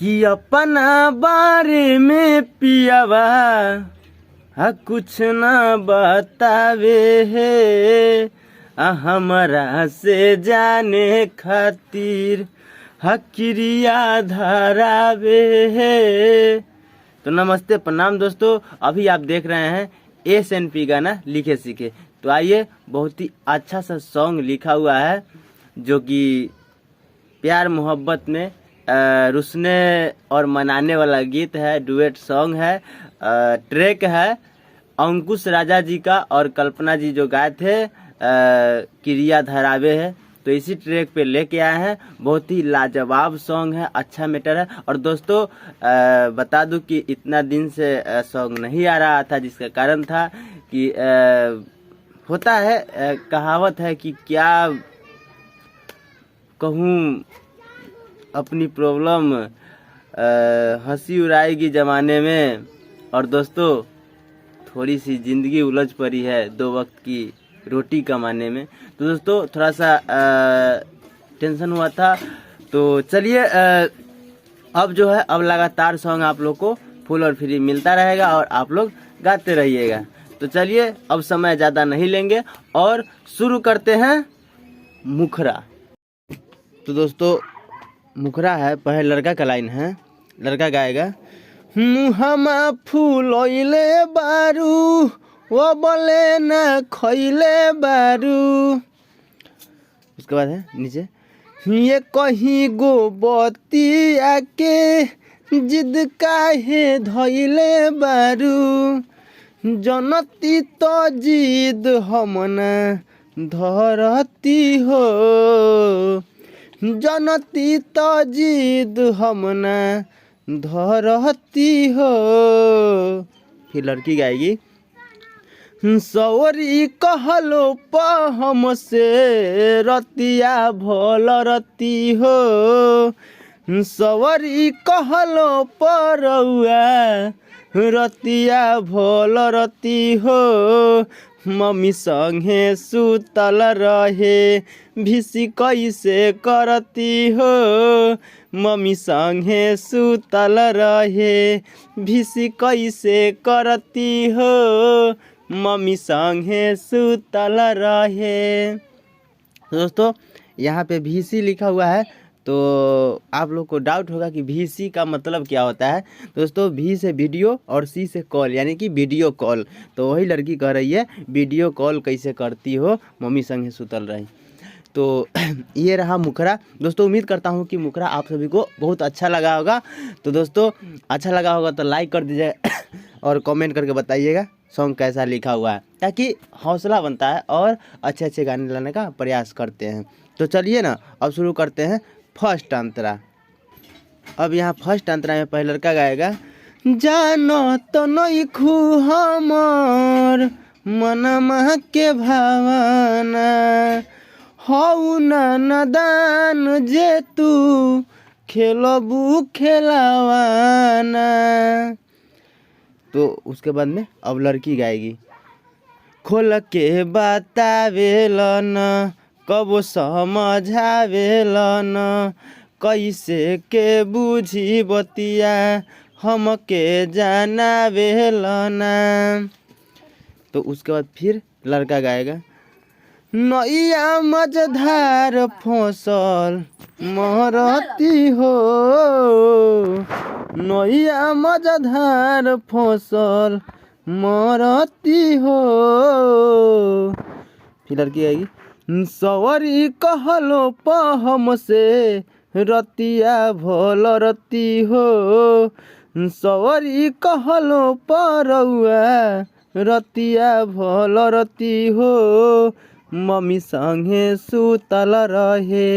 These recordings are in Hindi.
कि अपना बारे में पियावा कुछ ना बतावे है, हमरा से जाने खातिर क्रिया धरावे है। तो नमस्ते प्रणाम दोस्तों, अभी आप देख रहे हैं SNP गाना लिखे सीखे। तो आइए, बहुत ही अच्छा सा सॉन्ग लिखा हुआ है जो कि प्यार मोहब्बत में रुसने और मनाने वाला गीत है, डुएट सॉन्ग है। ट्रैक है अंकुश राजा जी का और कल्पना जी जो गाए थे, क्रिया धरावे है। तो इसी ट्रैक पे लेके आए हैं। बहुत ही लाजवाब सॉन्ग है, अच्छा मैटर है। और दोस्तों बता दूं कि इतना दिन से सॉन्ग नहीं आ रहा था, जिसका कारण था कि होता है कहावत है कि क्या कहूँ, अपनी प्रॉब्लम हंसी उड़ाएगी ज़माने में। और दोस्तों थोड़ी सी ज़िंदगी उलझ पड़ी है 2 वक्त की रोटी कमाने में। तो दोस्तों थोड़ा सा टेंशन हुआ था। तो चलिए अब जो है, अब लगातार सॉन्ग आप लोग को फुल और फ्री मिलता रहेगा और आप लोग गाते रहिएगा। तो चलिए अब समय ज़्यादा नहीं लेंगे और शुरू करते हैं मुखरा। तो दोस्तों मुखरा है, पहले लड़का का लाइन है, लड़का गाएगा मुहमा फूलैले बारू वो बोले न खैले बारू। उसके बाद है नीचे, ये कहीं गो बतिया के जिद काहे धैले बारू, जनती तो जिद हमना धरती हो, जनती तो जिद हमना धरती हो। फिर लड़की गाएगी सौरी कहलो प हमसे रतिया भल रती हो, सौरी कहलो परौआ रतिया भल रती हो। मम्मी संगे सुतल रहे भिसी कैसे करती हो, मम्मी संगे सुतल रहे भिसी कैसे करती हो, मम्मी संगे सुतल रहे। दोस्तों यहाँ पे VC लिखा हुआ है, तो आप लोग को डाउट होगा कि VC का मतलब क्या होता है। दोस्तों V से वीडियो और C से कॉल, यानी कि वीडियो कॉल। तो वही लड़की कह रही है वीडियो कॉल कैसे करती हो, मम्मी संगे सुतल रही। तो ये रहा मुखरा। दोस्तों उम्मीद करता हूँ कि मुखरा आप सभी को बहुत अच्छा लगा होगा। तो दोस्तों अच्छा लगा होगा तो लाइक कर दीजिए और कमेंट करके बताइएगा सॉन्ग कैसा लिखा हुआ है, ताकि हौसला बनता है और अच्छे अच्छे गाने लाने का प्रयास करते हैं। तो चलिए ना अब शुरू करते हैं फर्स्ट अंतरा। अब यहाँ फर्स्ट अंतरा में पहले लड़का गाएगा जानो तो नहीं खू हमर मनमा के भावना, हौ नदान जे तू खेलबू खेलावाना। तो उसके बाद में अब लड़की गाएगी खोल के बतावेलन कबो समझावेलन, कैसे के बुझी बतिया हमके जानावेलन। तो उसके बाद फिर लड़का गाएगा नैया मझधार फसल मरती हो, नैया मझधार फसल मरती हो। फिर लड़की आएगी सवरी कहलो प हमसे रतिया भल रती हो, सवरी कहलो परौआ रतिया भल रती हो, मम्मी संगे सुतल रहे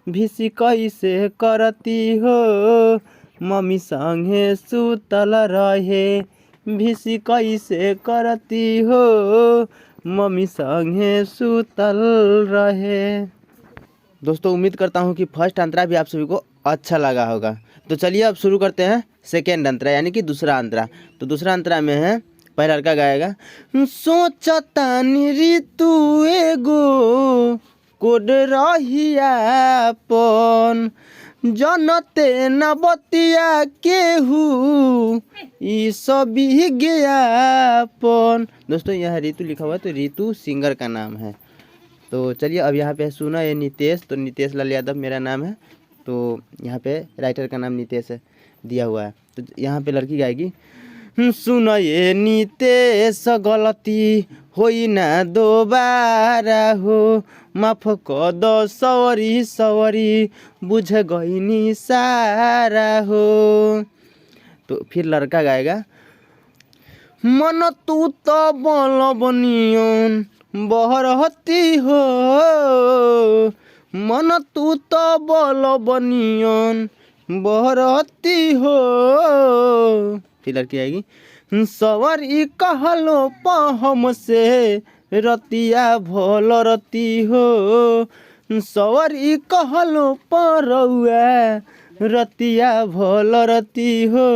भिसी कैसे करती हो, मम्मी संगे सुतल रहे भिसी कैसे करती हो, मम्मी संगे सुतल रहे। दोस्तों उम्मीद करता हूँ कि फर्स्ट अंतरा भी आप सभी को अच्छा लगा होगा। तो चलिए अब शुरू करते हैं सेकेंड अंतरा, यानी कि दूसरा अंतरा। तो दूसरा अंतरा में है पहला लड़का गाएगा सोचतानी ऋतु एगो कोड रहियापन, जनते न बतिया केहू ई सभी ज्ञापन। दोस्तों यह ऋतु लिखा हुआ है, तो ऋतु सिंगर का नाम है। तो चलिए अब यहाँ पे सुना ये नितेश, तो नितेश लाल यादव मेरा नाम है, तो यहाँ पे राइटर का नाम नितेश है दिया हुआ है। तो यहाँ पे लड़की गाएगी, सुन ये नितेश गलती होई ना दोबारा हो, माफ कर दो सवरी सवरी बुझ गईनी सारा हो। तो फिर लड़का गाएगा, मन तू तो बल बनियन बहरती हो, मन तू तो बल बनियन बहरती हो। फिर लड़की आएगी, सवरी कहलो पहम से रतिया भल रती हो, सवरी कहलो परौआ रतिया भल रती हो,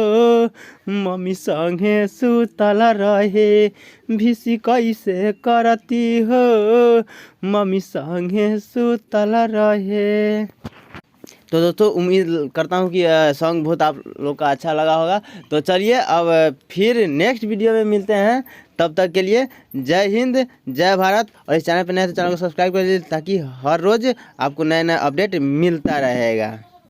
मम्मी संगे सुतल रहे भिसी कैसे करती हो, मम्मी संगे सुतल रहे। तो दोस्तों उम्मीद करता हूँ कि सॉन्ग बहुत आप लोग का अच्छा लगा होगा। तो चलिए अब फिर नेक्स्ट वीडियो में मिलते हैं, तब तक के लिए जय हिंद जय भारत। और इस चैनल पर नए तो चैनल को सब्सक्राइब कर दीजिए ताकि हर रोज़ आपको नया नया अपडेट मिलता रहेगा।